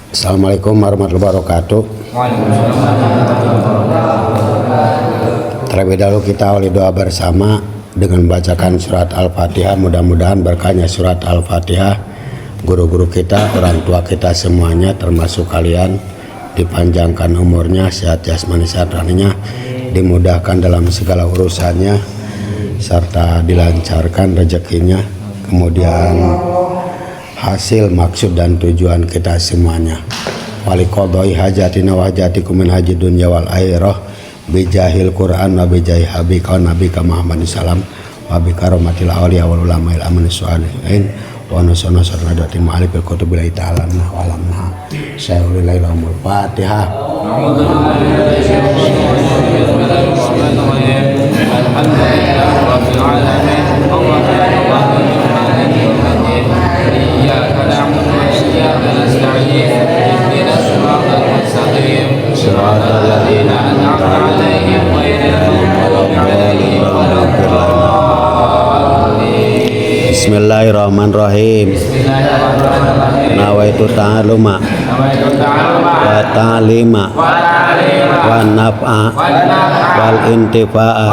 Assalamualaikum warahmatullahi wabarakatuh. Terlebih dahulu kita awali doa bersama dengan membacakan surat Al-Fatihah. Mudah-mudahan berkahnya surat Al-Fatihah guru-guru kita, orang tua kita semuanya termasuk kalian dipanjangkan umurnya, sehat jasmani sehat rohaninya, dimudahkan dalam segala urusannya serta dilancarkan rezekinya, kemudian hasil maksud dan tujuan kita semuanya. Wali qadai hajatina wa hajatikum min haji dunya wal akhirah bijahil Quran wa bijahi habika nabi Muhammad sallam wa bi karomatil awliya wal ulama il amin salihin wa nasana saradatin ma'alif bil kutubil ta'ala wa alamna sayyidul lailul fatihah. Bismillahirrahmanirrahim. Nawaitu ta'aluma wa ta'lima wa naf'a wal intifa'a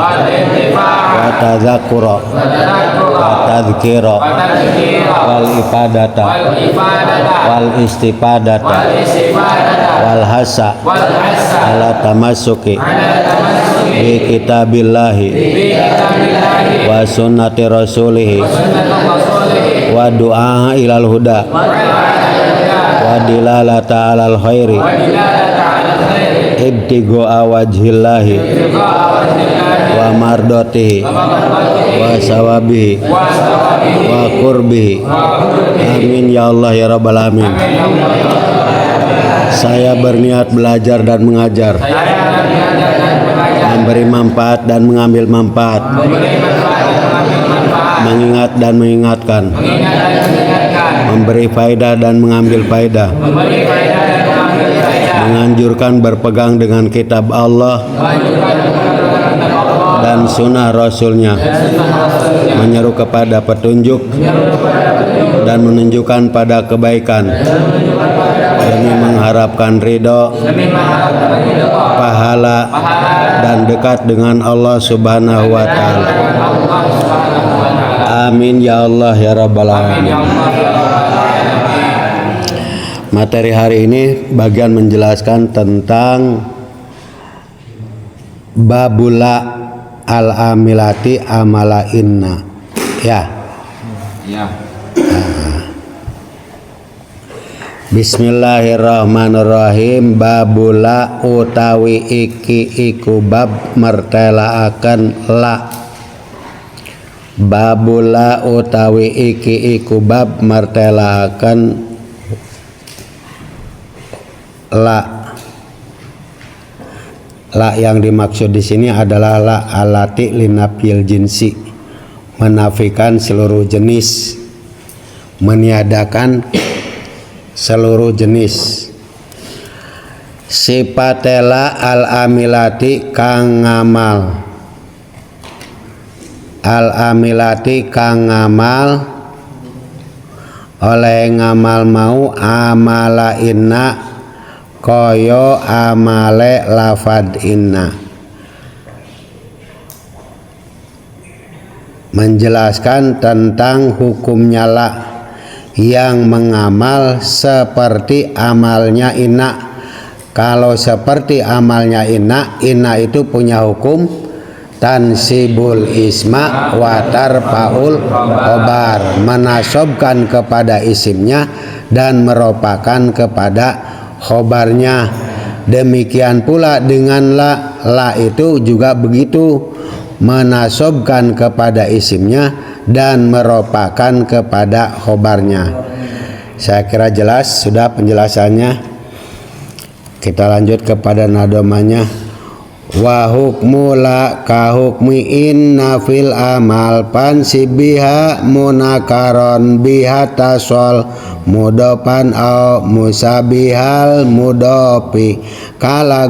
wa tadzakkura wa tadhkira wal ifadata wal istifadata wal hasa ala tamassuki bi kitabillahi wa sunnati rasulihi wa du'a ilal huda wa dilalata alal khairi ibtigha wajhillahi wa mardatihi wa sawabihi wa qurbihi. Amin ya Allah ya rabbal alamin. Saya berniat belajar dan mengajar, memberi manfaat dan mengambil manfaat, mengingat dan mengingatkan, memberi faedah dan mengambil faedah, menganjurkan berpegang dengan kitab Allah dan sunnah Rasulnya, menyeru kepada petunjuk dan menunjukkan pada kebaikan demi mengharapkan ridho, pahala dan dekat dengan Allah Subhanahu wa ta'ala. Amin ya Allah ya rabbal alamin. Materi hari ini bagian menjelaskan tentang babula al-amilati amala inna. Ya. Bismillahirrahmanirrahim. Babula utawi iki iku bab mertelaaken la. Babula utawi iki iku bab mertelaaken la. La yang dimaksud di sini adalah la alati linafil jinsi, menafikan seluruh jenis, meniadakan seluruh jenis. Sifatela al-amilati kang ngamal, al-amilati kang ngamal oleh ngamal mau amala inna koyo amale lafad inna. Menjelaskan tentang hukumnya la yang mengamal seperti amalnya inna. Kalau seperti amalnya inna, inna itu punya hukum tansibul isma watar paul obar, menasobkan kepada isimnya dan meropakan kepada khobarnya. Demikian pula dengan la. La itu juga begitu, menasobkan kepada isimnya dan meropakan kepada khobarnya. Saya kira jelas sudah penjelasannya. Kita lanjut kepada nadomanya. Wa hukmu la ka hukmi inna fil amal pansibiha munakaron biha tasol mudopan au musabihal mudopi kala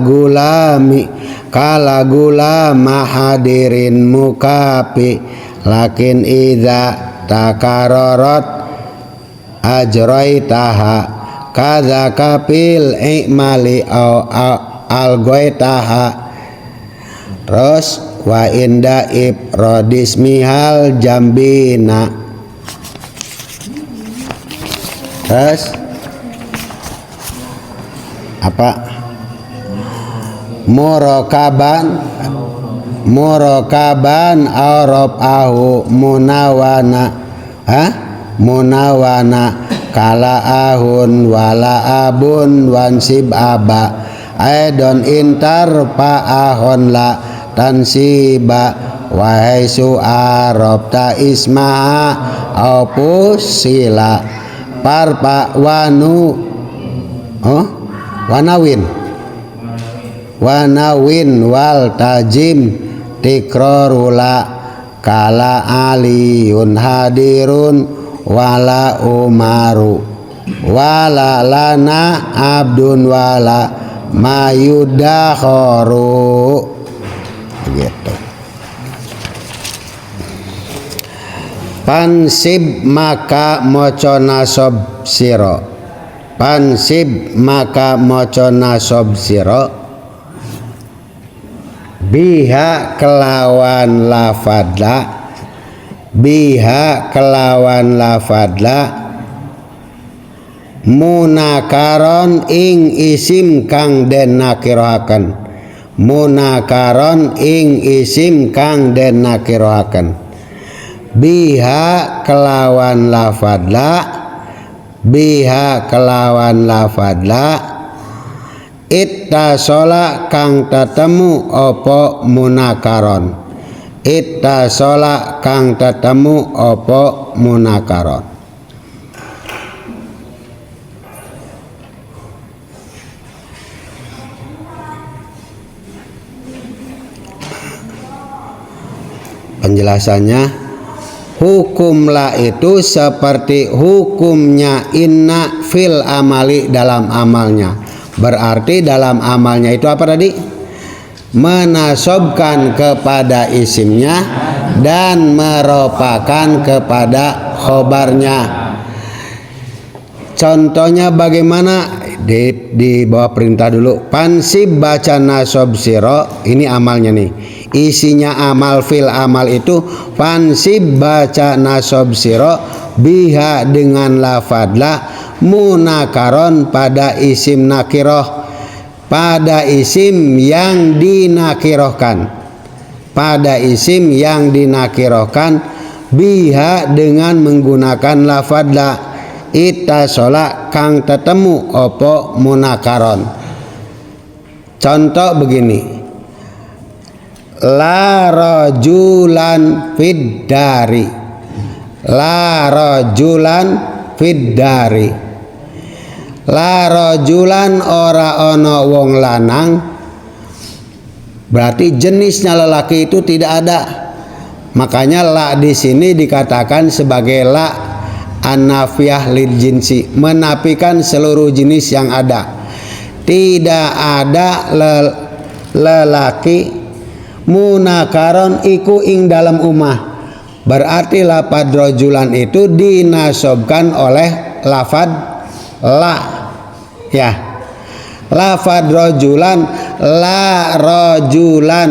gulama hadirin mukapi lakin idza takarorot ajraitaha kadzaka fil i'mali al goitaha. Terus wa inda ifradis mihal jambina. Terus apa? Murakaban arab ahu munawana, munawana kala ahun wala abun wansib aba aidon intar pa ahon la tansiba wahai su arab ta isma opusila parpa wanu wanawin wal tajim tikrorula kala aliyun hadirun wala umaru wala lana abdun wala mayudakhoru gitu. Pansib maka moco nasob siro, pansib maka moco nasob siro biha kelawan lafadla, biha kelawan lafadla munakaron ing isim kang den nakirohaken, munakaron ing isim kang den nakirohaken. Biha kelawan lafadla, biha kelawan lafadla ittasola kang tetemu opo munakaron, ittasola kang tetemu opo munakaron. Penjelasannya, hukum la itu seperti hukumnya inna fil amali dalam amalnya. Berarti dalam amalnya itu apa tadi? Menasobkan kepada isimnya dan meropakan kepada khobarnya. Contohnya bagaimana? Di bawah perintah dulu. Pansib baca nasob siro, ini amalnya nih. Isinya amal fil amal itu pansib baca nasob siro biha dengan lafadla munakaron pada isim nakiroh, pada isim yang dinakirohkan, pada isim yang dinakirohkan biha dengan menggunakan lafadla ittasola kang tetemu opo munakaron. Contoh begini, la rajulan fid dari, la rajulan fid dari, la rajulan ora ono wong lanang, berarti jenisnya lelaki itu tidak ada. Makanya la di sini dikatakan sebagai la an-nafiyah lil jinsi, menafikan seluruh jenis yang ada. Tidak ada lelaki munakaron iku ing dalam umah. Berarti lafad rojulan itu dinasobkan oleh lafad la, ya. Lafad rojulan, la rojulan,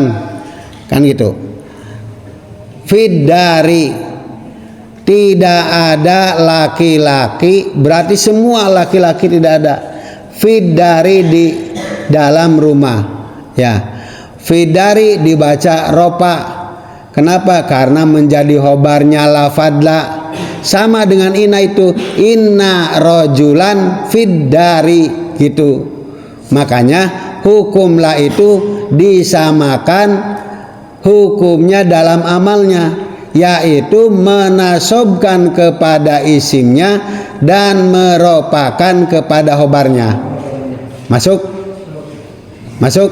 kan gitu. Fiddari, tidak ada laki-laki, berarti semua laki-laki tidak ada. Fiddari di dalam rumah, ya. Fiddari dibaca ropa. Kenapa? Karena menjadi khobarnya lafadla. Sama dengan inna itu, inna rojulan fiddari gitu. Makanya hukum la itu disamakan hukumnya dalam amalnya, yaitu menasobkan kepada isimnya dan meropakan kepada khobarnya. Masuk? Masuk?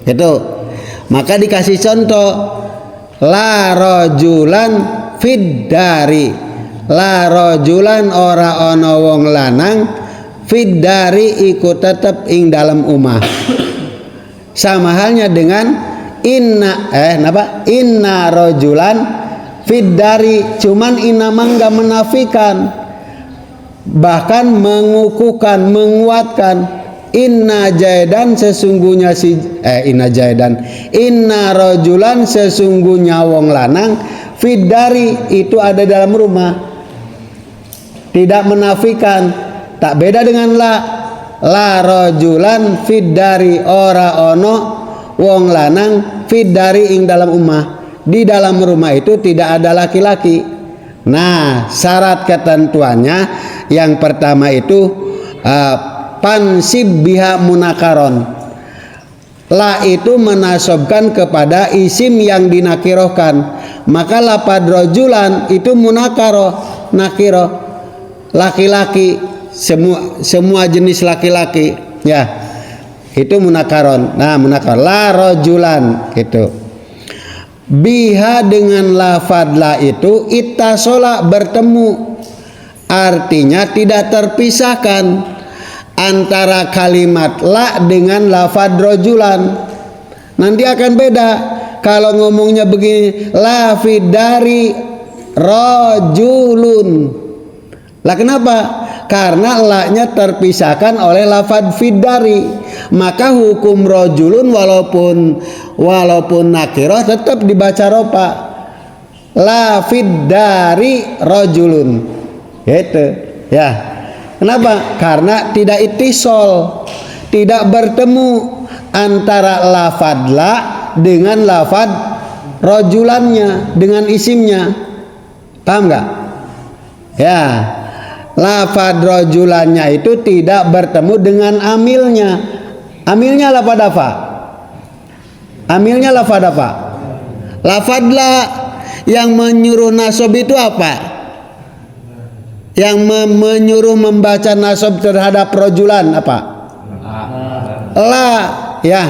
Itu. Maka dikasih contoh, la rojulan fiddari, la rojulan ora ono wong lanang fiddari ikut tetep ing dalam umah. Sama halnya dengan inna inna rojulan fiddari, cuman inna mangga menafikan, bahkan mengukuhkan, menguatkan. Inna jaidan sesungguhnya inna rajulan sesungguhnya wong lanang fiddari itu ada dalam rumah. Tidak menafikan, tak beda dengan la rajulan fiddari, ora ono wong lanang fiddari ing dalam rumah. Di dalam rumah itu tidak ada laki-laki. Nah, syarat ketentuannya yang pertama itu pansib biha munakaron. La itu menasobkan kepada isim yang dinakirohkan. Maka lapad rojulan itu munakaroh, nakiroh, laki-laki, semua jenis laki-laki, ya itu munakaron. Nah, munakar la rojulan gitu. Biha dengan lafad la itu ittasola bertemu, artinya tidak terpisahkan antara kalimat la dengan lafad rojulan. Nanti akan beda kalau ngomongnya begini, la fiddari rojulun. Lah kenapa? Karena la-nya terpisahkan oleh lafad fiddari. Maka hukum rojulun walaupun nakirah tetap dibaca ropa. La fiddari rojulun. Gitu ya. Kenapa? Karena tidak ittisol, tidak bertemu antara lafad la dengan lafad rojulannya, dengan isimnya. Paham nggak? Ya, lafad rojulannya itu tidak bertemu dengan amilnya. Amilnya lafad apa? Amilnya lafad apa? Lafad la. Yang menyuruh nasab itu apa? Yang menyuruh membaca nasab terhadap rojulan apa? La, ya.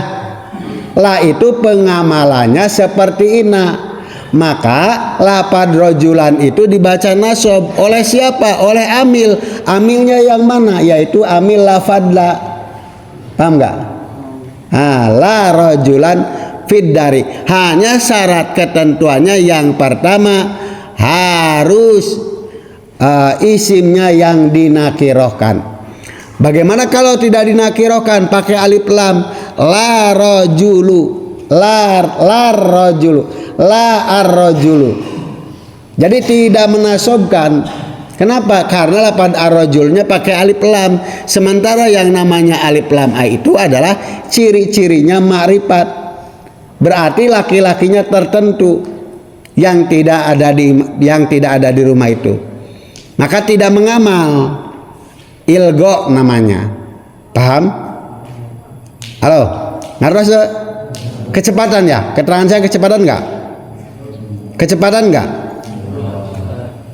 La itu pengamalannya seperti ina. Maka lafad rojulan itu dibaca nasab oleh siapa? Oleh amil. Amilnya yang mana? Yaitu amil lafad la. Paham nggak? La rojulan fiddari. Hanya syarat ketentuannya yang pertama harus isimnya yang dinakirohkan. Bagaimana kalau tidak dinakirohkan pakai alif lam? La rojulu, la rojulu, la ar-rojulu. Jadi tidak menasobkan. Kenapa? Karena lafaz ar-rojulnya pakai alif lam. Sementara yang namanya alif lam itu adalah ciri-cirinya ma'rifat. Berarti laki-lakinya tertentu yang tidak ada di rumah itu. Maka tidak mengamal, ilgo namanya. Paham? Halo, ngerti kecepatan ya? Keterangan saya kecepatan nggak? Kecepatan nggak?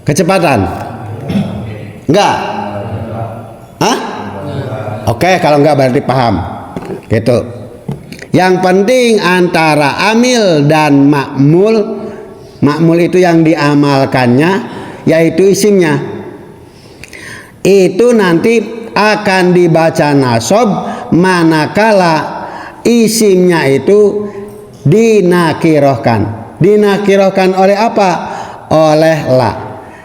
Kecepatan? Nggak? Hah? Oke, kalau nggak berarti paham. Gitu. Yang penting antara amil dan ma'mul. Ma'mul itu yang diamalkannya, yaitu isimnya. Itu nanti akan dibaca nasab manakala isimnya itu dinakirohkan. Dinakirohkan oleh apa? Oleh la.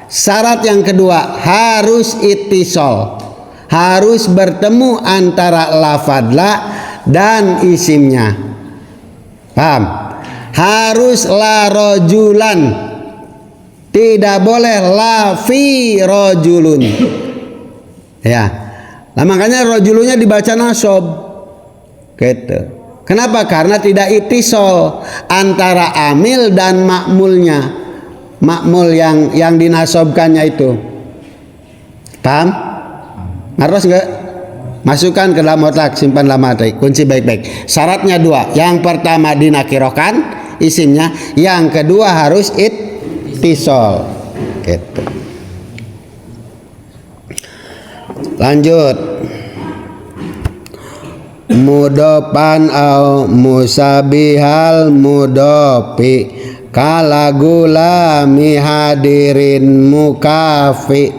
Syarat yang kedua harus ittisol, harus bertemu antara lafad la dan isimnya. Paham? Harus la rojulan, tidak boleh la fi rojulun. Ya, nah makanya rojulunya dibaca nasab. Gitu. Kenapa? Karena tidak ittisol antara amil dan makmulnya. Makmul yang dinasobkannya itu. Paham? Harus enggak? Masukkan ke dalam otak, simpan dalam hati. Kunci baik-baik. Syaratnya dua. Yang pertama dinakirohkan isimnya, yang kedua harus ittisol. Gitu. Lanjut. Mudopan au musabihal mudopi kala gulami hadirin mukafi.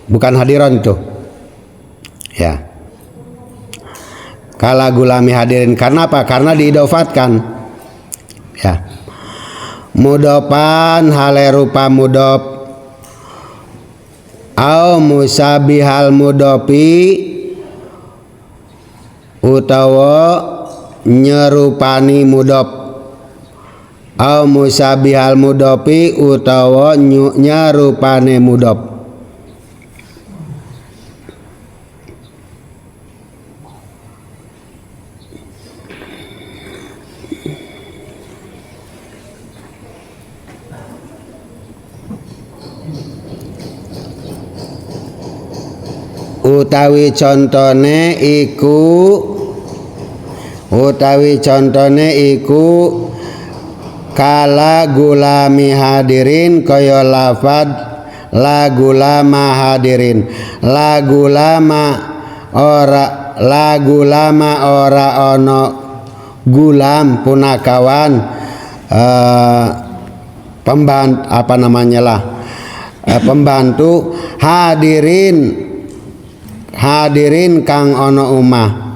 Bukan hadiran itu. Ya. Kala gulami hadirin, karena apa? Karena diidofatkan. Ya. Mudopan hale rupa mudop au musabihal mudopi utawa nyerupani mudop, au musabihal mudopi utawa nyerupane mudop. Utawi contone iku kala gulami hadirin kaya lafad la gulama hadirin, la gulama ora ono gulam punakawan pembantu hadirin kang ono umah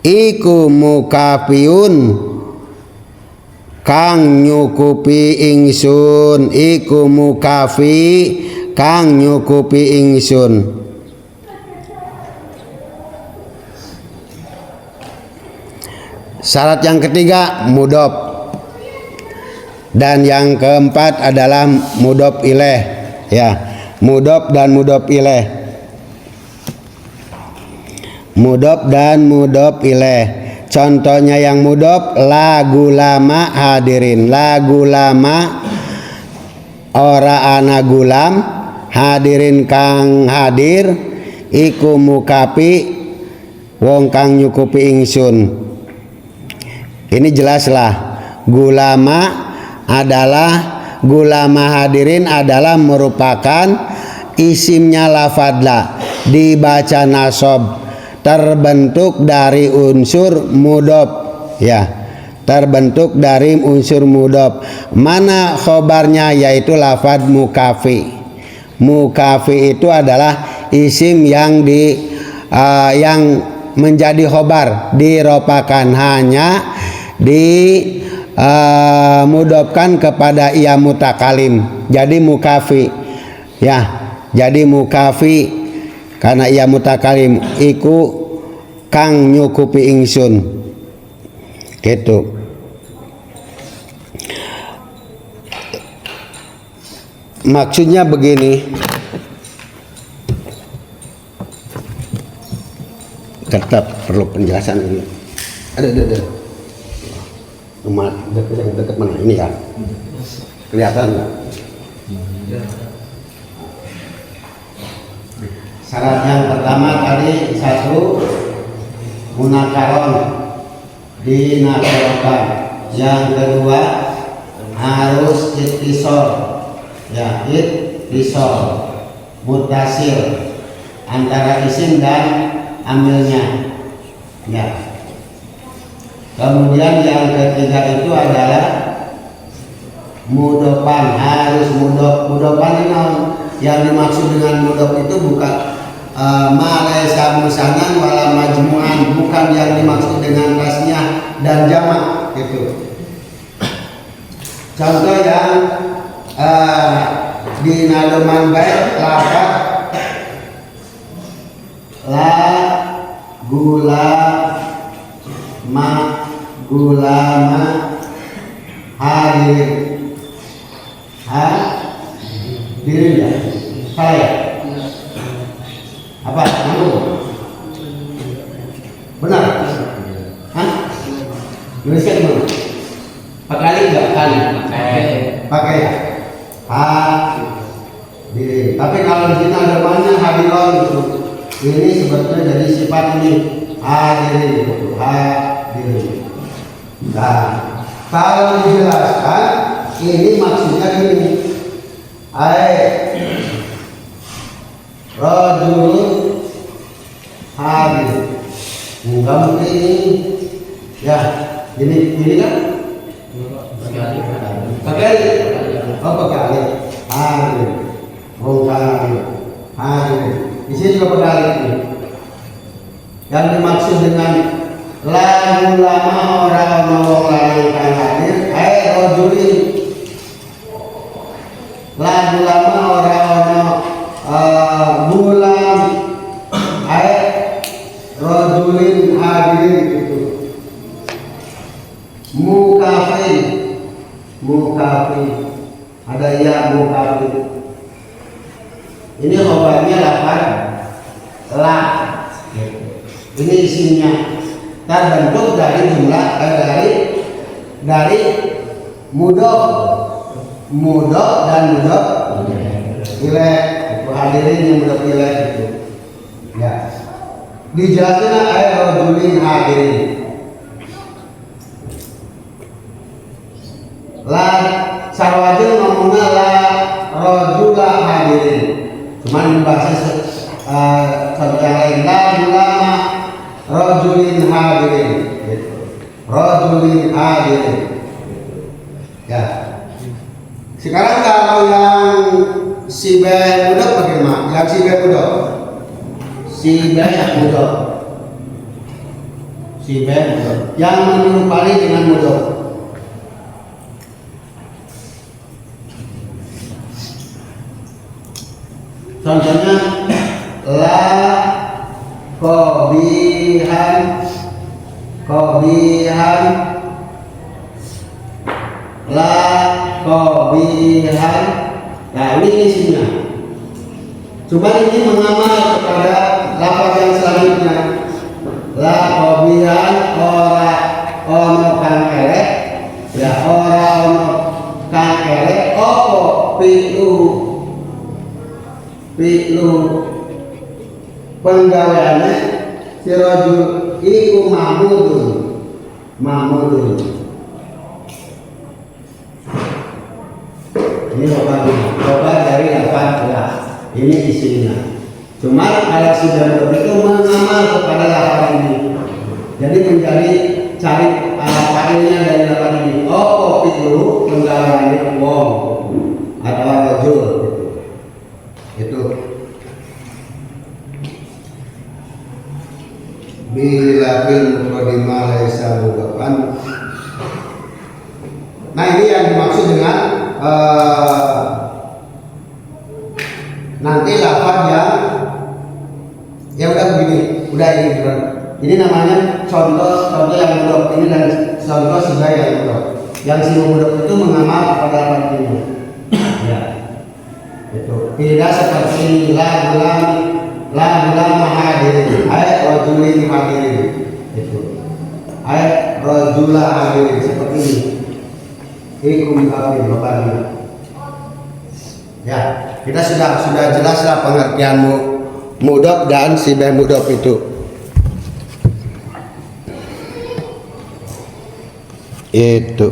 iku mukafiun kang nyukupi ingsun, iku mukafi kang nyukupi ingsun. Syarat yang ketiga mudop, dan yang keempat adalah mudop ileh, ya, mudop dan mudop ileh, mudop dan mudop ileh. Contohnya yang mudop la gulama hadirin, la gulama ora ana gulam, hadirin kang hadir iku mukapi wong kang nyukupi ingsun. Ini jelaslah gulama hadirin adalah merupakan isimnya lafadla dibaca nasab, terbentuk dari unsur mudop, ya, terbentuk dari unsur mudop. Mana khobarnya? Yaitu lafad mukafi. Mukafi itu adalah isim yang yang menjadi khobar, diropakan, hanya mudopkan kepada ia mutakalim. Jadi mukafi, ya, jadi mukafi karena ia mutakalim iku kang nyukupi ingsun, gitu. Maksudnya begini, tetap perlu penjelasan ini. Ada rumah dekat mana ini ya? Kelihatan nggak? Syarat yang pertama tadi satu munakaron dinakrokan, yang kedua harus ittisol, ya, ittisol mutasil antara isim dan amilnya, ya. Kemudian yang ketiga itu adalah mudopan, harus mudop. Mudopan ini yang dimaksud dengan mudop itu bukan malaisa musanan wala majmu'an, bukan yang dimaksud dengan tasnya dan jamak, gitu. Contoh yang di nadoman bait lafaz la gulama hadirin, hadirin, ya, saya apa? Benar? Hah? Indonesia gimana? Pakai enggak kali? Pakai ya. Hadirin. Tapi kalau di sini ada banyak hadiron itu. Ini sebetulnya jadi sifat ini hadirin, hadirin. Nah, kalau dijelaskan ini maksudnya gini. Rajulun hadir. Enggak mungkin ini. Ya, ini kan? Pakai. Oh, pakai. Hadir. Hadir. Di sini juga pakai ini. Yang dimaksud dengan la ulama orang wong lanang kang hadir, rajulin. La gulama ora ono gulam rajulin hadirin gitu. Mukafin ada ya mukafin. Ini obatnya lapan la. Ini isinya terbentuk dari jumlah dari mudhof dan mudhof ilaih. Itu hadirin yang mudhof ilaih itu. Ya. Dijelaskan rajulin hadirin. La sarwajil ngomongnya la rajula hadirin. Cuman bahasa contoh yang lain la ulama rajulin hadirin. Rajulin hadirin. Ya. Sekarang kalau yang si B mudhof bagaimana? Yang si B mudhof. Si B mudhof. Si B mudhof. Yang menyerupai dengan mudhof. Contohnya la qabihan la qabihan. Nah ini isinya. Coba ini mengamal kepada lafaz yang selanjutnya. La qabihan ora ono kang elek, ya ora ono kang elek opo pi'lu penggaweane si rajul iku mahmudun. Ini obat dari lafaz la. Ini isinya. Cuma kalau sudah itu mengamal kepada lafaz ini. Jadi menjadi cari fa'ilnya dari lafaz ini. Oh, pi'lu penggaweane wong atau rajul. Itu bila bil mukadimah laisa mudhafan. Nah ini yang dimaksud dengan nanti lafaz yang udah begini, udah ini kan. Ini namanya contoh yang mudhaf ini dan contoh sudah yang mudhaf. Yang si mudhaf itu mengamal kepada lafaz ini. Ya. Itu tidak seperti ini la gulam hadirin ayat rajulin hadirin. Itu ayat rajula hadirin seperti ini. Ikum kafir bapaknya. Ya, kita sudah jelaslah pengertian mudhaf dan sibah mudhaf itu. Itu.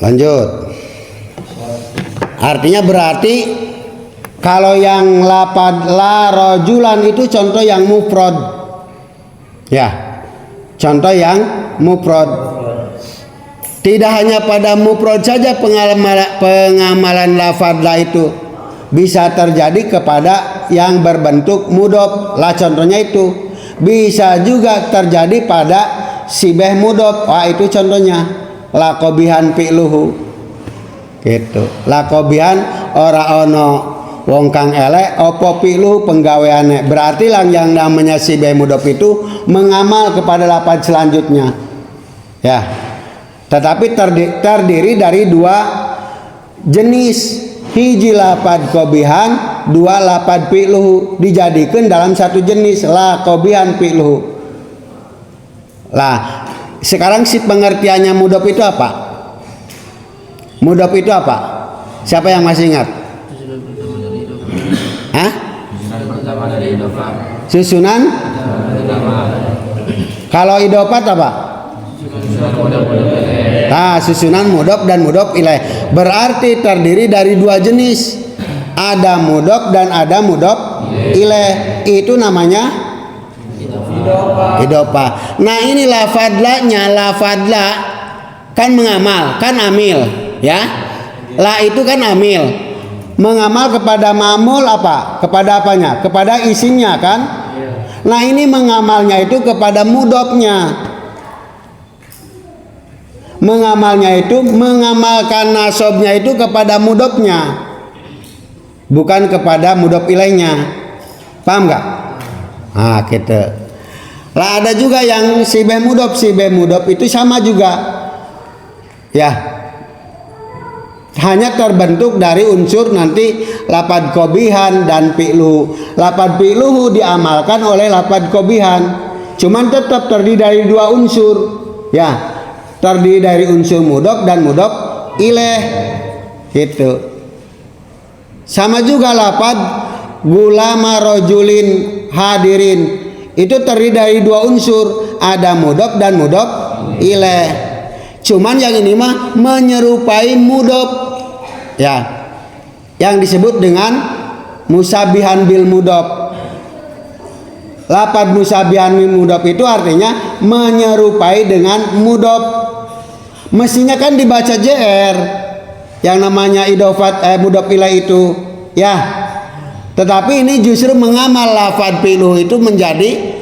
Lanjut. Artinya berarti kalau yang lapad la rajulan itu contoh yang mufrad. Ya. Contoh yang mufrad. Tidak hanya pada mufrad saja pengamalan lafaz la itu bisa terjadi kepada yang berbentuk mudhaf. Lah contohnya itu bisa juga terjadi pada sibah mudhaf. Wah itu contohnya la qabihan fi'luhu. Gitu. La qabihan ora ono wong kang elek opo fi'luhu penggaweane. Berarti yang namanya sibah mudhaf itu mengamal kepada lafaz selanjutnya. Ya. Tetapi terdiri dari dua jenis. Hiji lafaz qabihan, dua lafaz fi'luhu dijadikan dalam satu jenis la qabihan fi'luhu. Lah, sekarang si pengertiannya mudhaf itu apa? Mudhaf itu apa? Siapa yang masih ingat? Hah? Susunan? Kalau idofat apa? Nah, susunan mudhaf dan mudhaf ilaih. Berarti terdiri dari dua jenis. Ada mudhaf dan ada mudhaf ilaih. Itu namanya idofah. Nah, ini lafadlanya, lafadla kan mengamal, kan amil, ya. La itu kan amil. Mengamal kepada ma'mul apa? Kepada apanya? Kepada isinya kan? Nah, ini mengamalnya itu kepada mudhafnya. mengamalnya itu mengamalkan nasobnya itu kepada mudofnya, bukan kepada mudof ilaihnya. Paham nggak? Nah gitu. Lah ada juga yang sibeh mudof itu sama juga, ya. Hanya terbentuk dari unsur nanti lapad kobihan dan fi'luhu. Lapad fi'luhu diamalkan oleh lapad kobihan, cuman tetap terdiri dari dua unsur, ya, terdiri dari unsur mudof dan mudof ilaih gitu. Sama juga lapad gulama rojulin hadirin, itu terdiri dari dua unsur, ada mudof dan mudof ilaih. Cuman yang ini mah menyerupai mudof, ya, yang disebut dengan musabihan bil mudof. Lapad musabihan bil mudof itu artinya menyerupai dengan mudof. Mestinya kan dibaca JR yang namanya idofat mudof ilaih itu, ya. Tetapi ini justru mengamal lafad fi'luhu itu menjadi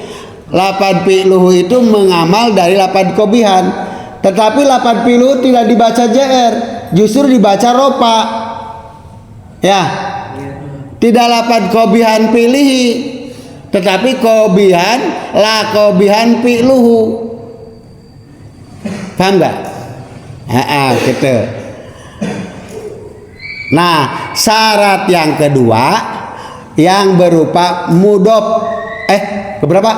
lafad fi'luhu itu mengamal dari lafad kobihan. Tetapi lafad fi'luhu tidak dibaca JR, justru dibaca ropa, ya. Tidak lafad kobihan pilihi, tetapi kobihan la kobihan fi'luhu. Paham nggak? Gitu. Nah, syarat yang kedua yang berupa mudof, keberapa?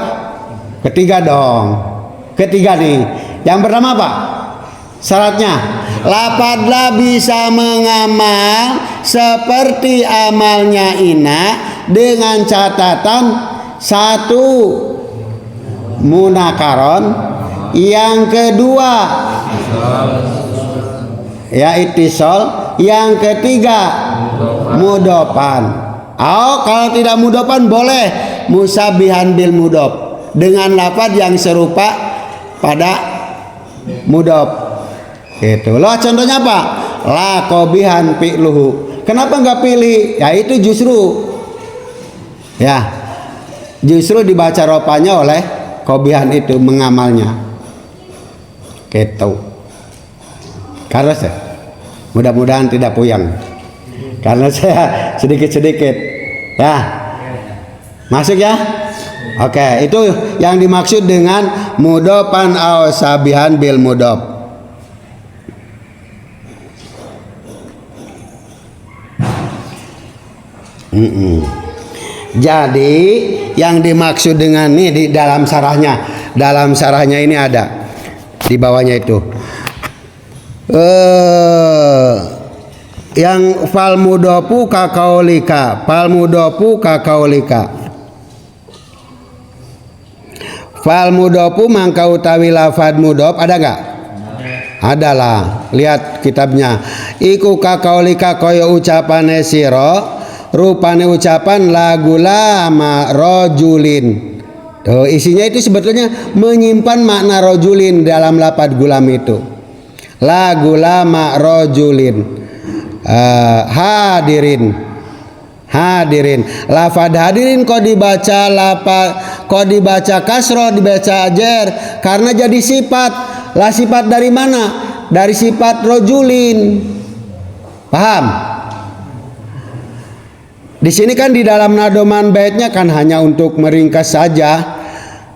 Ketiga dong. Ketiga nih. Yang pertama apa? Syaratnya lapad bisa mengamal seperti amalnya ina dengan catatan satu munakaron, yang kedua ya itisol, yang ketiga mudopan. Kalau tidak mudopan boleh musabihan bil mudof dengan lafaz yang serupa pada mudof. Gitu loh, contohnya apa? La kobihan fi'luhu. Kenapa nggak pilih? Ya itu justru dibaca ropanya oleh kobihan itu mengamalnya. Gitu. Karena saya mudah-mudahan tidak puyeng, karena saya sedikit-sedikit, ya. Masuk ya? Oke, itu yang dimaksud dengan mudofan aw sabihan bil mudof. Jadi yang dimaksud dengan ini di dalam sarahnya ini ada di bawahnya itu yang fal mudofu kakaulika, fal mudofu mangka utawi lafad mudof ada nggak? Adalah, lihat kitabnya. Iku kakaulika koyo ucapane siro, rupane ucapan lagu lama rojulin. Tuh, isinya itu sebetulnya menyimpan makna rojulin dalam lafad gulam itu. Lagu lama rojulin. Hadirin. Lafad hadirin kok dibaca kasroh, dibaca ajer karena jadi sifat. Lah sifat dari mana? Dari sifat rojulin. Paham? Di sini kan di dalam nadoman baitnya kan hanya untuk meringkas saja.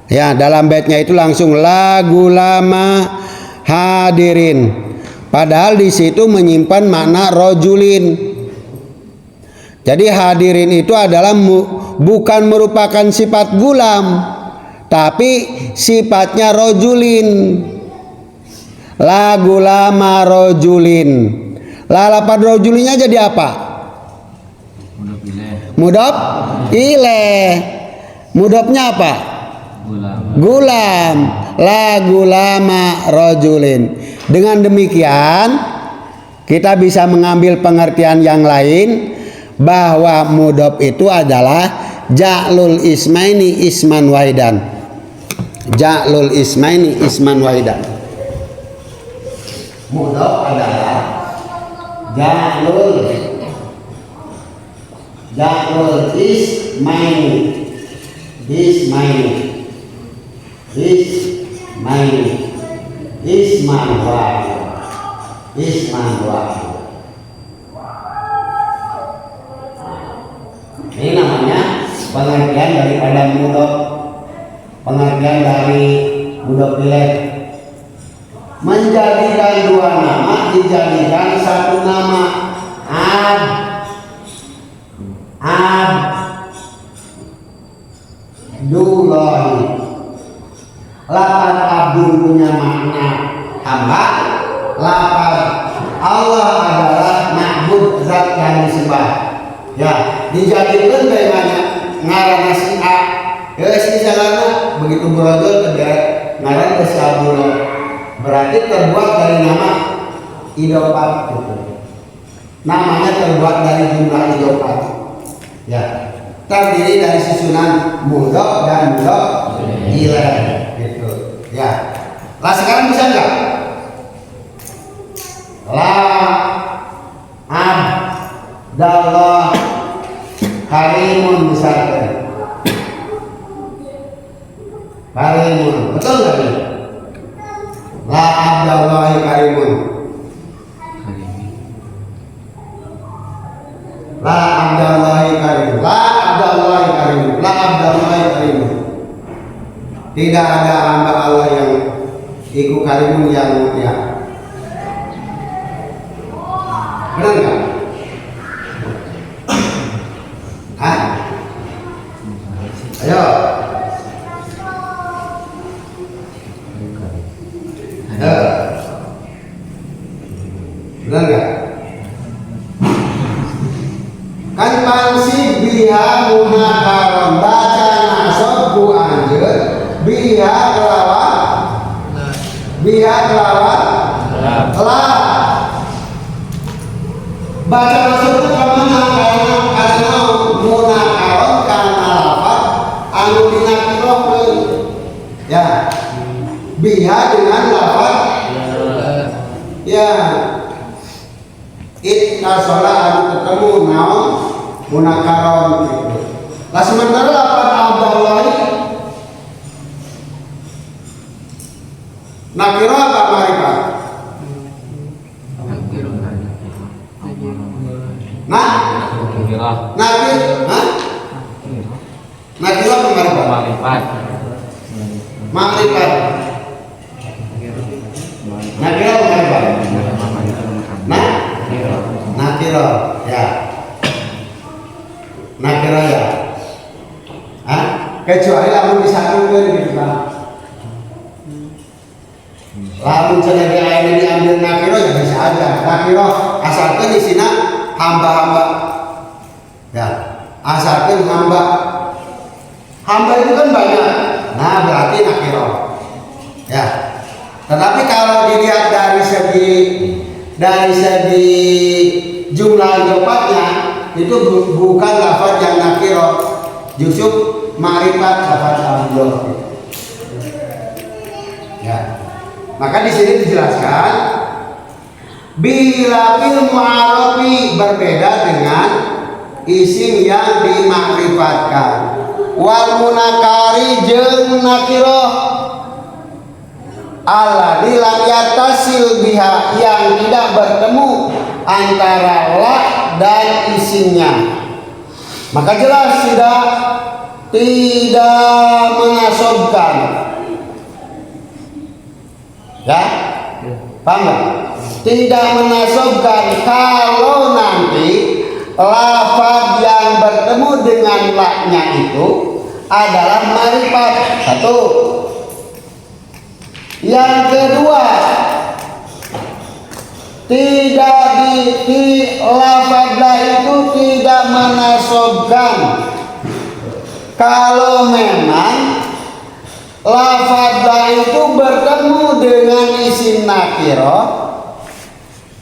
Ya, dalam baitnya itu langsung lagu lama hadirin. Padahal di situ menyimpan makna rojulin. Jadi hadirin itu adalah bukan merupakan sifat gulam, tapi sifatnya rojulin. Lagu lama rojulin. Lalapan rojulinnya jadi apa? Mudof ilaih. Mudofnya apa? Gulam. Lagu lama rojulin. Dengan demikian kita bisa mengambil pengertian yang lain bahwa mudof itu adalah ja'lul ismaini isman waidan. Ja'lul ismaini isman waidan. Mudof adalah ja'lul ismaini isman waidan. isman wahid. Ini namanya pengertian daripada mudhof, pengertian dari mudhof ilaih. Menjadikan dua nama dijadikan satu nama. Abdullahi. Lafaz Abdul punya makna hamba. Lafaz Allah adalah ma'bud, zat yang disembah. Ya, dijadikan dengan ngaran si A. Ya, si jalannya begitu berodol ke ngaran ke si Abdullah. Berarti terbuat dari nama idofat gitu. Namanya terbuat dari jumlah idofat. Ya, terdiri dari susunan mudhof dan mudhof ilaih gitu. Ya. Lah sekarang bisa enggak? La abdallah karimun misalkan. Karimun, betul enggak ini? La abdallahi karimun. La abdallahi karimun. La abdallahi karimun. La abdallahi karimun. Tidak ada hamba Allah yang iku karimun yang mulia. Benar enggak? Hah? Ayo. Benar enggak? Kan mansib biha munakaron baca nasabku anjeun biha kelawan la baca nasabku kamana karena munakaron karena lafaz anu dinakirohkeun ya biha dengan lafaz ya kasala anu ketemu naon munakaron gitu. Lah sementara lafaz abdallahi nakira apa marifat? Nah, nakir, hah? Nakira apa marifat? Makrifat. Nakira apa marifat? Nah, nakira ya. Nakira ya. Hah? Kecuali lamun disatukeun gitu kan. Lamun cenah ini diambil nakira ya bisa aja. Nakira asalkan di sini hamba-hamba. Ya, asalkan hamba. Hamba itu kan banyak. Nah, berarti nakira. Ya. Tetapi kalau dilihat dari segi jumlah idopatnya itu bukan lafaz yang nakiro, justru ma'rifat lafaz abdullah. Ya, maka di sini dijelaskan bila fil mu'arafi berbeda dengan isim yang dimakrifatkan. Wal munakari jeung nakiro alladzi lam yattasil biha yang tidak bertemu antara la dan isimnya, maka jelas tidak menasobkan. Ya, paham nggak? Tidak menasobkan kalau nanti lafaz yang bertemu dengan la-nya itu adalah ma'rifat. Satu. Yang kedua, tidak di lafaz la itu tidak menasobkan kalau memang lafaz la itu bertemu dengan isim nakiro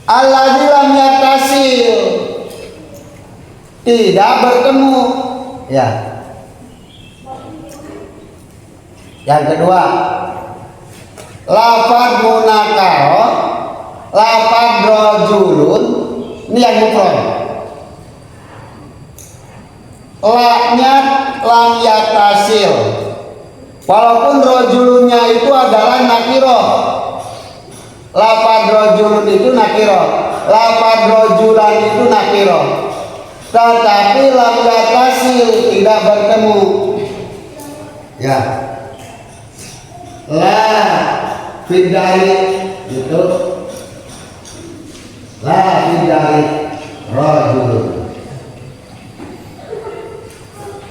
alladzi lam yattasil, tidak bertemu ya. Yang kedua, lafaz munakaro, lafaz rajulun ini yang mufrad. La-nya lam yattasil. Walaupun rajulunnya itu adalah nakiro. Lafad rojulun itu nakiro, lafad rojulan itu nakiro. Tetapi lam yatasil tidak bertemu. Ya. La fidari itu la fidari rojulun.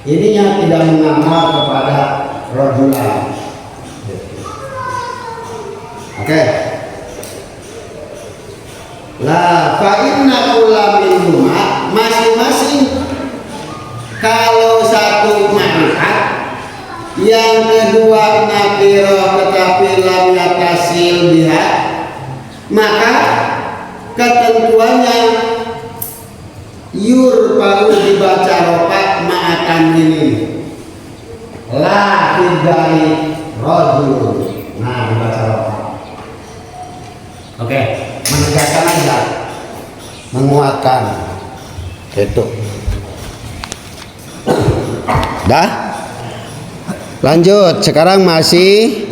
Ininya tidak mengamal kepada rojulan. Oke. Lah fa inna kulla minhuma masing-masing kalau satu ma'rifat yang kedua nakiro tetapi lam yatasil biha maka ketentuannya yurfa'u dibaca ropak ma'atan ini la dari rojul. Nah dibaca ropak. Oke, menegaskan aja, menguatkan itu. Dah, lanjut. Sekarang masih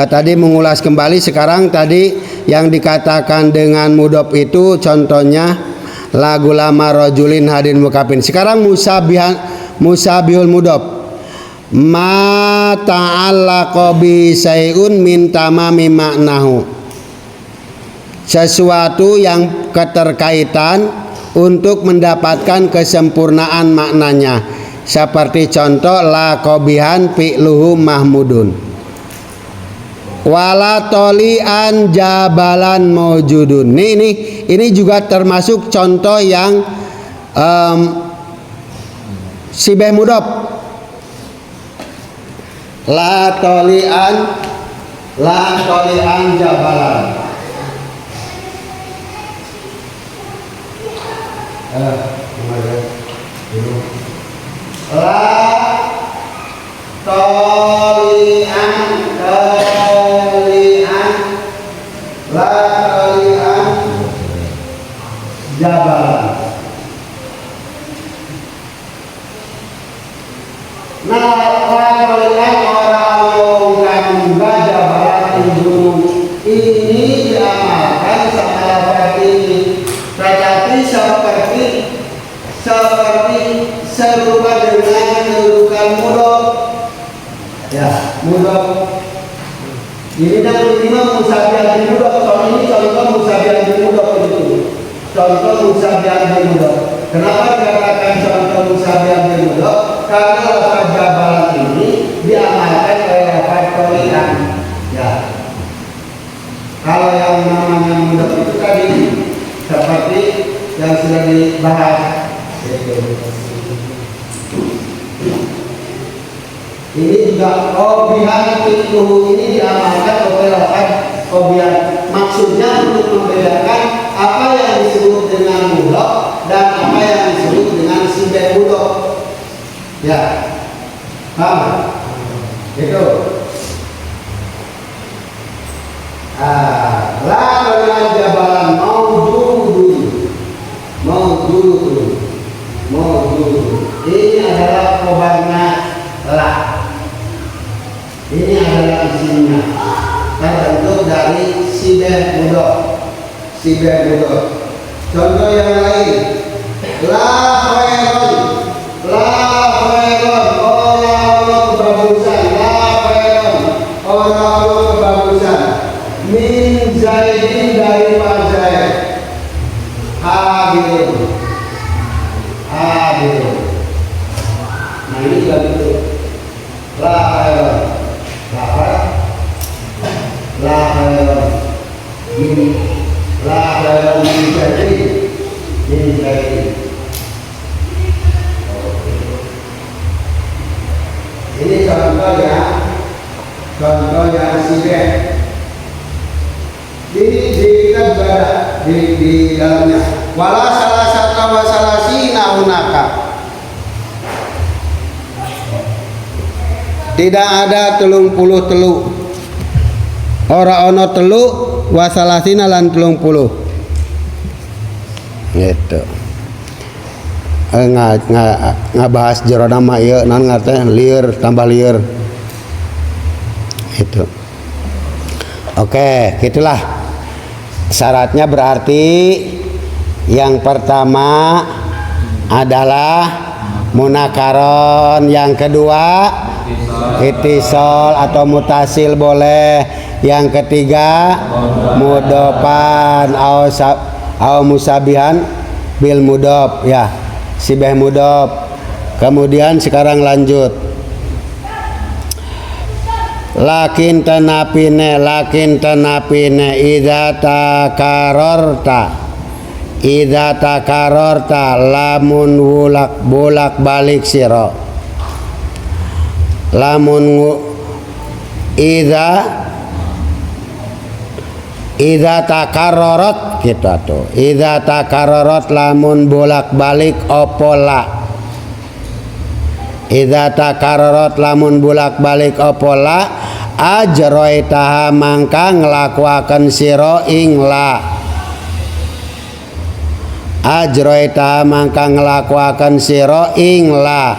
tadi mengulas kembali. Sekarang tadi yang dikatakan dengan mudhof itu contohnya lagu lama rojulin hadin mukapin. Sekarang musabihul mudhof. Ma ta'allaqa bi sayun min tamami maknahu. Sesuatu yang keterkaitan untuk mendapatkan kesempurnaan maknanya, seperti contoh la qabihan fi'luhu mahmudun wala tolian jabalan mawjudun. Ini juga termasuk contoh yang sibeh mudhof. La tolian jabalan. La tolian jabalan. Nah, la tolian orang jabalan gunung ini diamalkan sama lafaz ini. Tetapi seperti serupa dengan kedudukan mudhof. Ya, mudhof. Ini dan ini musabiah bil mudhof. Ini contoh musabiah bil mudhof itu. Contoh musabiah bil mudhof. Kenapa dikatakan contoh musabiah bil mudhof? Karena lafaz jabalan ini diamalkan oleh lafaz tolian. Ya. Kalau yang namanya mudhof itu tadi seperti yang sudah dibahas. Ini juga qabihan fi'luhu ini diamalkan oleh lafaz qabihan. Maksudnya untuk membedakan apa yang disebut dengan mudhof dan apa yang disebut dengan sibeh mudhof. Ya. Paham? Itu. La dengan jabalan mawjudun. Ini adalah khobarnya la. Ini adalah isinya. Terbentuk dari sibeh mudhof. Contoh yang lain. La khairun. Orang kebagusan. La khairun. Orang kebagusan. Min zaidin dari Pak Zaid. Hadirun. Nah ini juga gitu. La khairun. La khairun. Ini la khairun min zaidin. Ini contoh yang sibeh. Ini kita juga di dalamnya. Wala salasata wa salasina hunaka. Tidak ada 30 telu. Ora ono telu wa salasina lan 30. Gitu. Ngabahas jero nama ieu naon ngartena lieur tambah lieur. Itu. Oke, gitulah syaratnya. Berarti yang pertama adalah munakaron, yang kedua itisol atau mutasil boleh, yang ketiga mudopan au musabihan bil mudob, ya sibeh mudob. Kemudian sekarang lanjut, lakin tanapine idza takarorta lamun bolak balik sira, lamun idza takarorot gitu tuh, idza takarorot lamun bolak balik opola, idza takarorot lamun bolak balik opola ajroitaha mangka nglakuaken sira ing la, ajroitaha mangka nglakuaken sira ing la,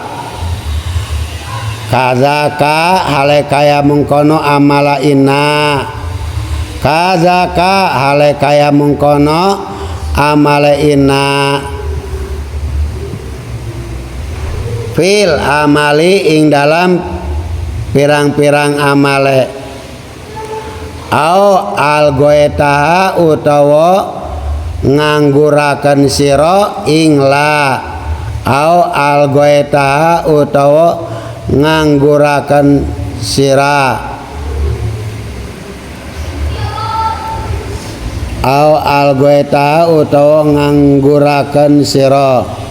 kadzaka hale kaya mengkono amala inna, kadzaka hale kaya mengkono amala inna, fil amali ing dalam pirang-pirang amale, au algoetaha utawa ngangguraken sira ing la, au algoetaha utawa ngangguraken sira, au algoetaha utawa ngangguraken sira.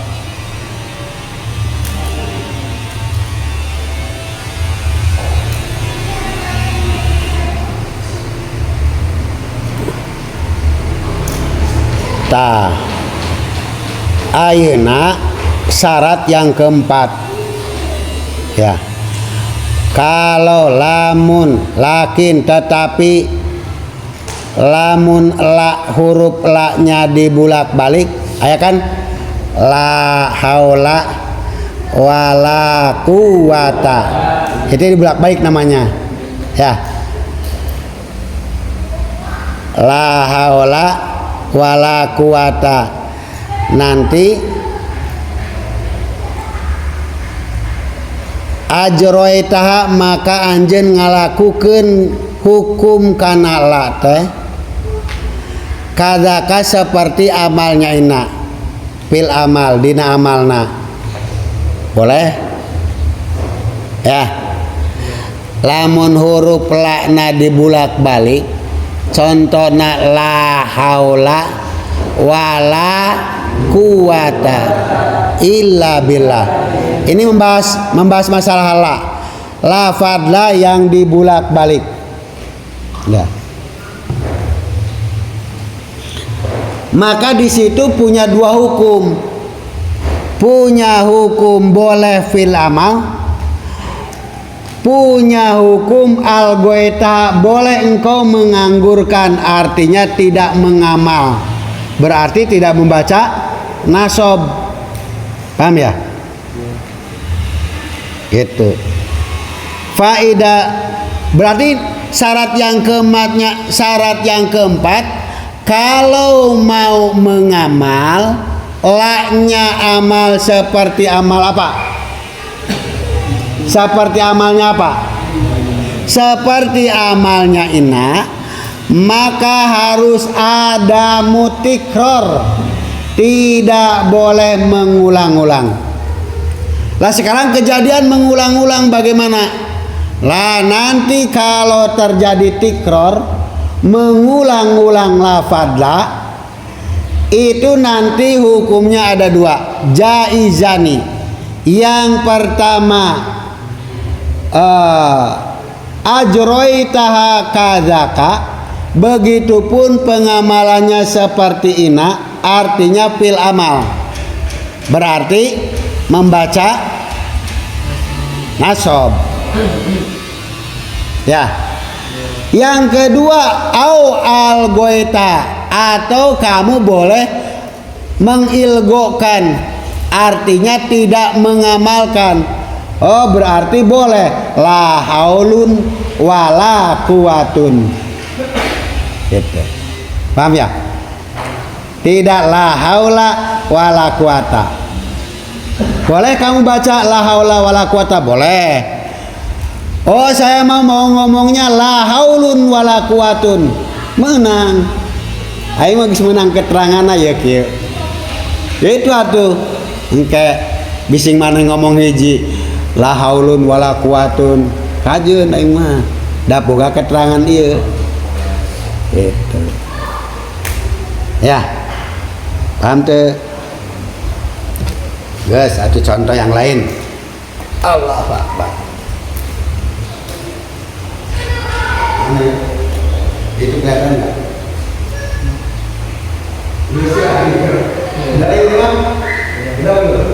Ayeuna syarat yang keempat, ya, kalau lamun lakin tetapi lamun la huruf la nya dibulak balik, aya kan la haula wala quwata, itu dibulak balik namanya, ya, la haula wala quwata. Nanti ajroitaha maka anjeun ngalakukeun hukum kana la teh kadzaka seperti amalnya ina, fil amal dina amalna, boleh ya. Lamun huruf la na dibulak balik, contohna la haula wala quwata illa billah. Ini membahas masalah la fadla yang dibulak balik. Ya. Maka di situ punya dua hukum. Punya hukum boleh fil amal, punya hukum algoeta boleh engkau menganggurkan, artinya tidak mengamal, berarti tidak membaca nasob. Paham ya? Gitu. Faedah berarti syarat yang keempat, kalau mau mengamal, la-nya amal seperti amal apa? Seperti amalnya apa? Seperti amalnya inna, maka harus ada mutikror, tidak boleh mengulang-ulang. Lah sekarang kejadian mengulang-ulang bagaimana? Lah nanti kalau terjadi tikror, mengulang-ulang lafadla, itu nanti hukumnya ada dua, jaizani. Yang pertama ajroitaha kadzaka, begitupun pengamalannya seperti ina, artinya fil amal, berarti membaca nasob, ya. Yang kedua au algoeta, atau kamu boleh mengilgokan, artinya tidak mengamalkan. Oh berarti boleh la haulun wala quwatun. Gitu. Paham ya? Tidak la haula wala quwata. Boleh kamu baca la haula wala quwata? Boleh. Oh, saya mau ngomongnya la haulun wala quwatun. Menang. Aing mah geus menang keteranganna ya kieu. Itu atuh. Engke bising maneh ngomong hiji la haulun wala quwatun. Kajeun aing mah. Da boga keterangan ieu. Gitu. Ya. Paham teu? Guys, satu contoh yang lain. Allahu Akbar. Itu kelihatan nggak? Bisa aja. Dari bilang, tidak belum.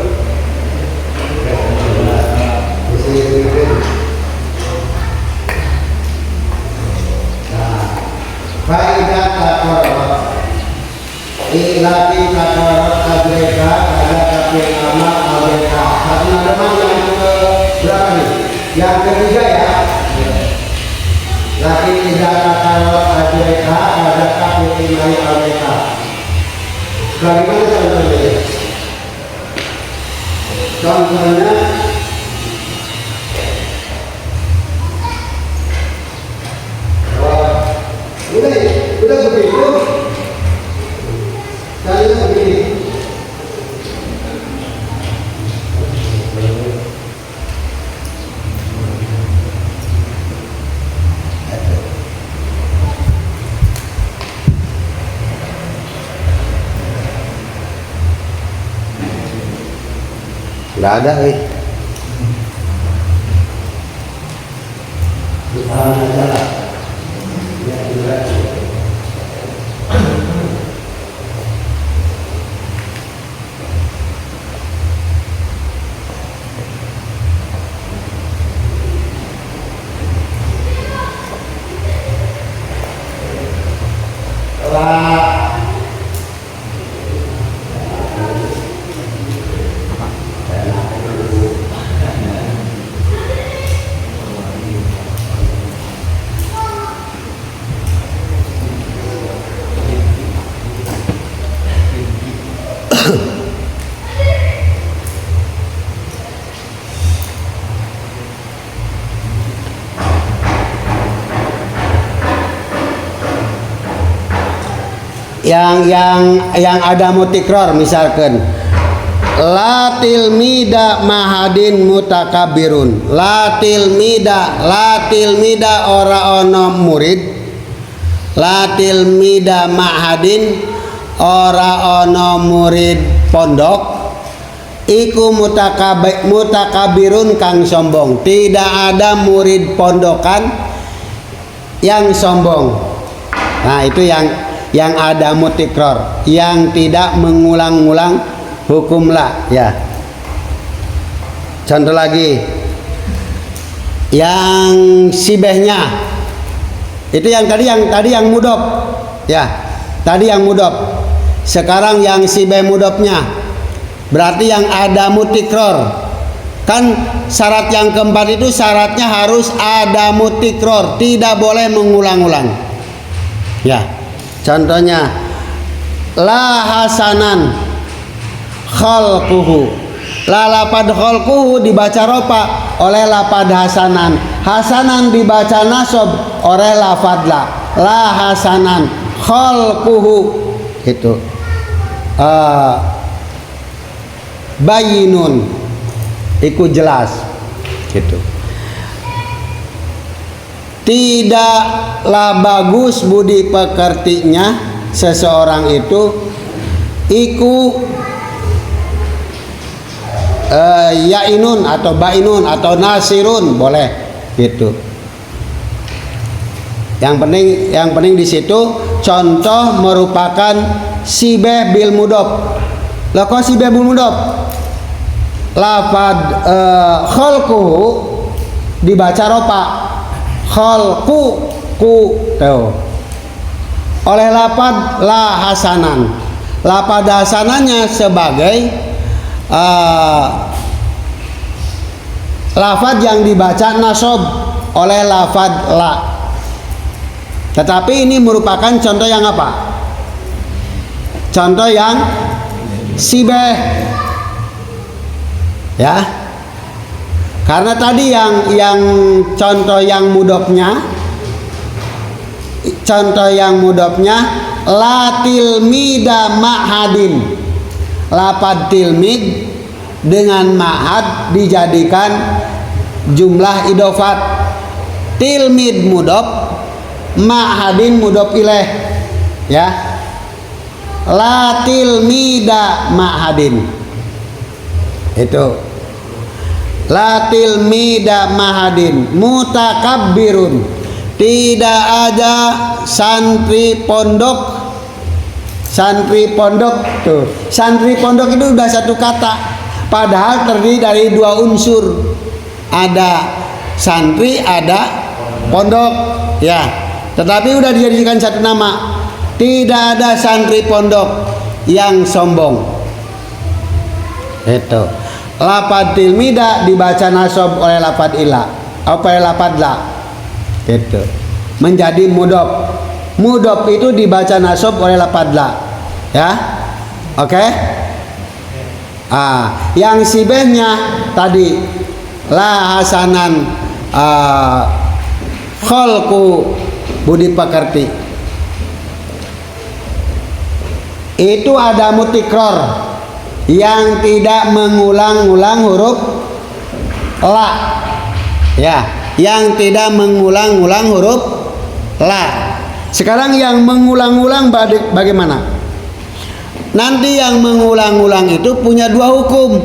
Nah, faedah takorot, ilati takorot adreka ada kafir amat adreka. Satu nama yang ke berapa nih? Yang ketiga ya. Laki tidak takorot adreka ada kafir imai adreka. Bagaimana contohnya? Contohnya udah begitu kalian begini. Nggak ada, aja lah. yang ada mutikror misalkan la tilmida mahadin mutakabirun, la tilmida ora ono murid, la tilmida mahadin ora ono murid pondok, iku mutakabirun kang sombong. Tidak ada murid pondokan yang sombong. Nah itu yang ada mutikror, yang tidak mengulang-ulang hukum la ya. Contoh lagi yang sibehnya itu yang tadi yang mudop ya, tadi yang mudop. Sekarang yang sibeh mudopnya berarti yang ada mutikror. Kan syarat yang keempat itu syaratnya harus ada mutikror, tidak boleh mengulang-ulang ya. Contohnya la hasanan khalquhu, la lapad khalquhu dibaca ropa oleh lapad hasanan, hasanan dibaca nasob oleh lafad la hasanan khalquhu itu bayinun iku jelas gitu. Tidaklah bagus budi pekertinya seseorang itu iku yainun atau bainun atau nasirun boleh gitu. Yang penting di situ contoh merupakan sibeh bil mudop. Lah kok sibeh bil mudop? Lafad khalquhu dibaca ropa. Khalqu ku teo oleh lapad la hasanan, lapad hasanannya sebagai lafad yang dibaca nasob oleh lafad la. Tetapi ini merupakan contoh yang apa? Contoh yang sibeh. Ya. Karena tadi yang contoh yang mudofnya, la tilmida ma'hadin. Lafad tilmid dengan ma'had dijadikan jumlah idofat. Tilmid mudof, ma'hadin mudof ilaih. Ya. La tilmida ma'hadin. Itu. La tilmida ma'hadin mutakabbirun. Tidak ada santri pondok. Santri pondok tuh. Santri pondok itu udah satu kata. Padahal terdiri dari dua unsur. Ada santri, ada pondok. Ya. Tetapi udah dijadikan satu nama. Tidak ada santri pondok yang sombong. Itu. Lafad tilmida dibaca nasab oleh lafad ila. Oleh lafad la. Itu. Menjadi mudof. Mudof itu dibaca nasab oleh lafad la. Ya. Oke. Yang sibehnya tadi la hasanan kholku budi pekerti. Itu ada mutikror yang tidak mengulang-ulang huruf la. Ya, yang tidak mengulang-ulang huruf la. Sekarang yang mengulang-ulang bagaimana? Nanti yang mengulang-ulang itu punya dua hukum.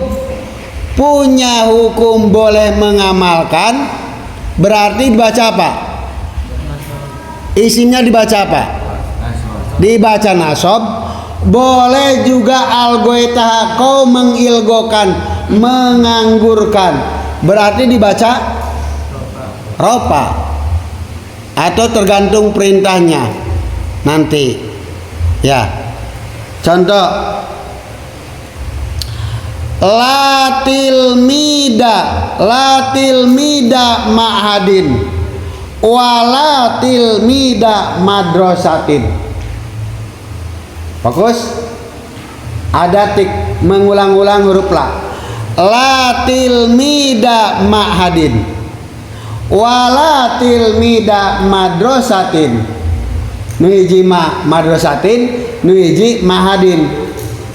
Punya hukum boleh mengamalkan, berarti dibaca apa? Isimnya dibaca apa? Dibaca nasab. Boleh juga algoitaha, kau mengilgokan, menganggurkan, berarti dibaca ropa. Atau tergantung perintahnya nanti. Ya. Contoh, la tilmida ma'hadin wala tilmida madrasatin. Fokus. Ada tik mengulang-ulang huruf la. La tilmida ma'hadin wala tilmida madrasatin. Nuiji madrasatin, nuiji ma'hadin.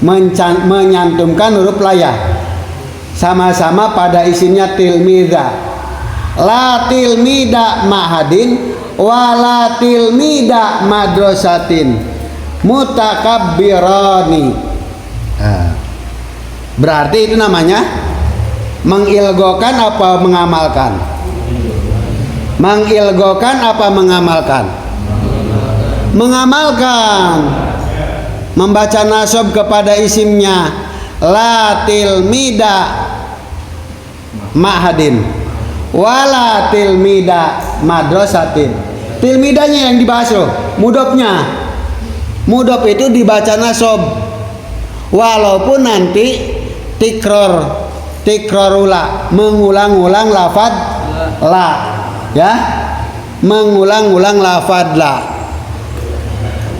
Menyantumkan huruf layah. Sama-sama pada isimnya tilmida. La tilmida ma'hadin wala tilmida madrasatin mutakabbirani. Berarti itu namanya mengilgokan apa mengamalkan? Mengilgokan apa mengamalkan? Mengamalkan. Membaca nasab kepada isimnya la tilmida ma'hadin wala tilmida madrasatin. Tilmidanya yang dibahas loh, mudofnya. Mudof itu dibaca nasab. Walaupun nanti tikrorula, mengulang-ulang lafad la. Ya, mengulang-ulang lafad la.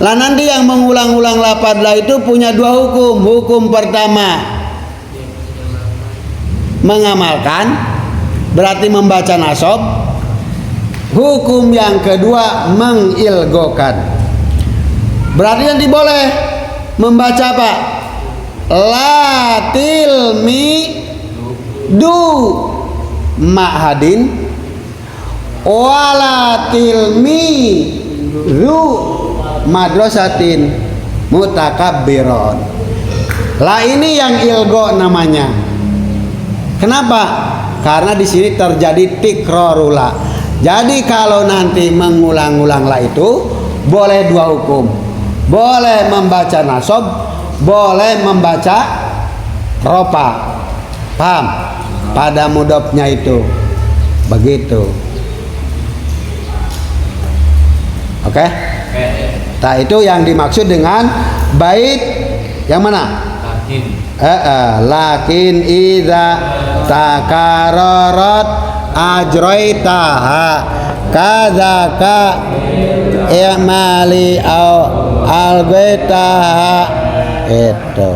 Lah nanti yang mengulang-ulang lafad la itu punya dua hukum. Hukum pertama mengamalkan, berarti membaca nasab. Hukum yang kedua mengilgokan, berarti nanti boleh membaca apa? La tilmidu ma'hadin wala tilmidu madrasatin mutakabbiron. Lah ini yang ilgo namanya. Kenapa? Karena di sini terjadi tikrorula. Jadi kalau nanti mengulang-ulang lah itu boleh dua hukum. Boleh membaca nasab, boleh membaca ropa. Paham? Pada mudofnya itu. Begitu. Oke? Nah itu yang dimaksud dengan bait yang mana? Lakin idza takararat ajraitaha kadzaka i'mali au albaitaha. Itu.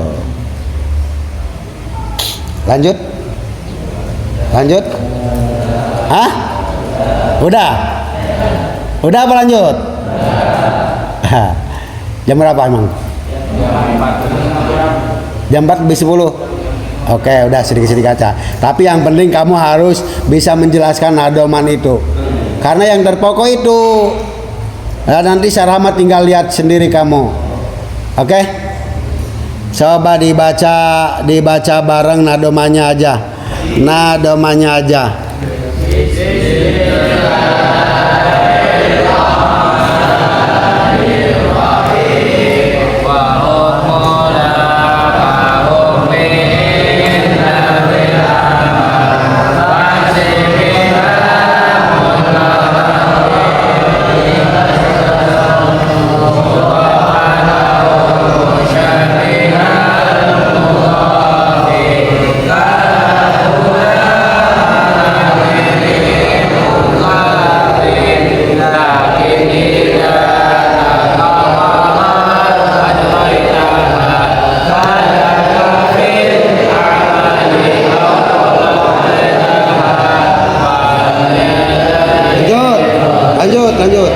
Lanjut. Hah? Udah apa lanjut? Jam berapa emang? Jam 4 lebih 10. Oke, udah sedikit-sedikit aja. Tapi yang penting kamu harus bisa menjelaskan nadoman itu. Karena yang terpokok itu. Nah, nanti Syarah Ahmad tinggal lihat sendiri kamu. Oke? Coba dibaca bareng nadomannya aja. Lanjut.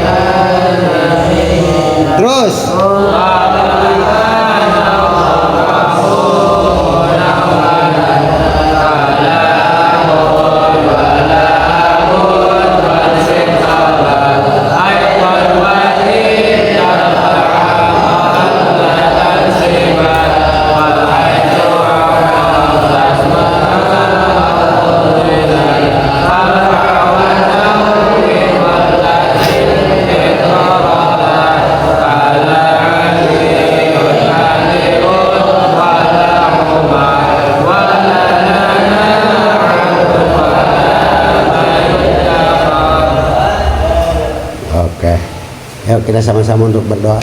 Terus. Oke. Yuk kita sama-sama untuk berdoa.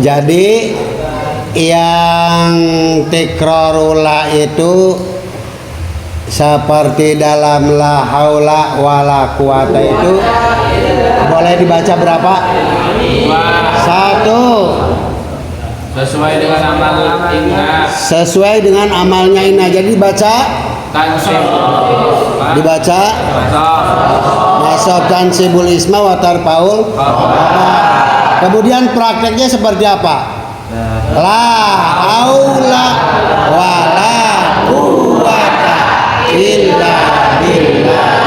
Jadi yang tikrarula itu seperti dalam la haula wala quwata itu boleh dibaca berapa? 1. Sesuai dengan amal inna. Sesuai dengan amalnya inna. Jadi dibaca nasab tansibul isma wa tarfaul. Kemudian prakteknya seperti apa? La haula wala quwata illa billah.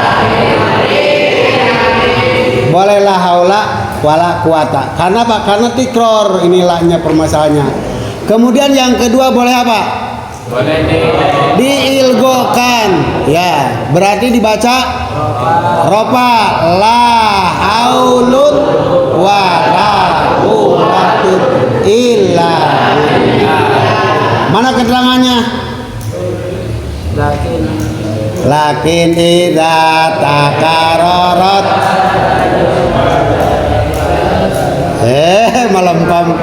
Boleh la haula wala quwata. Karena apa? Karena tikror inilahnya permasalahannya. Kemudian yang kedua boleh apa? Boleh diilgokan. Ya, berarti dibaca ropa la haulun wala quwwatun illa billah. Mana keterangannya? Lakin idza takararat melempam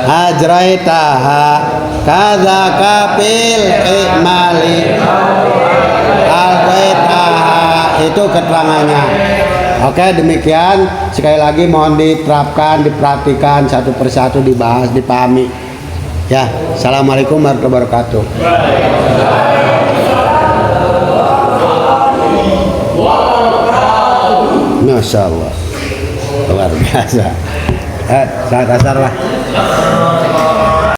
ajraitaha kadza kapil i'mali albaitaha. Itu keterangannya. Oke, demikian sekali lagi mohon diterapkan, diperhatikan satu persatu, dibahas, dipahami. Ya, assalamualaikum warahmatullahi wabarakatuh. Masya Allah, luar biasa. Saya kasar lah.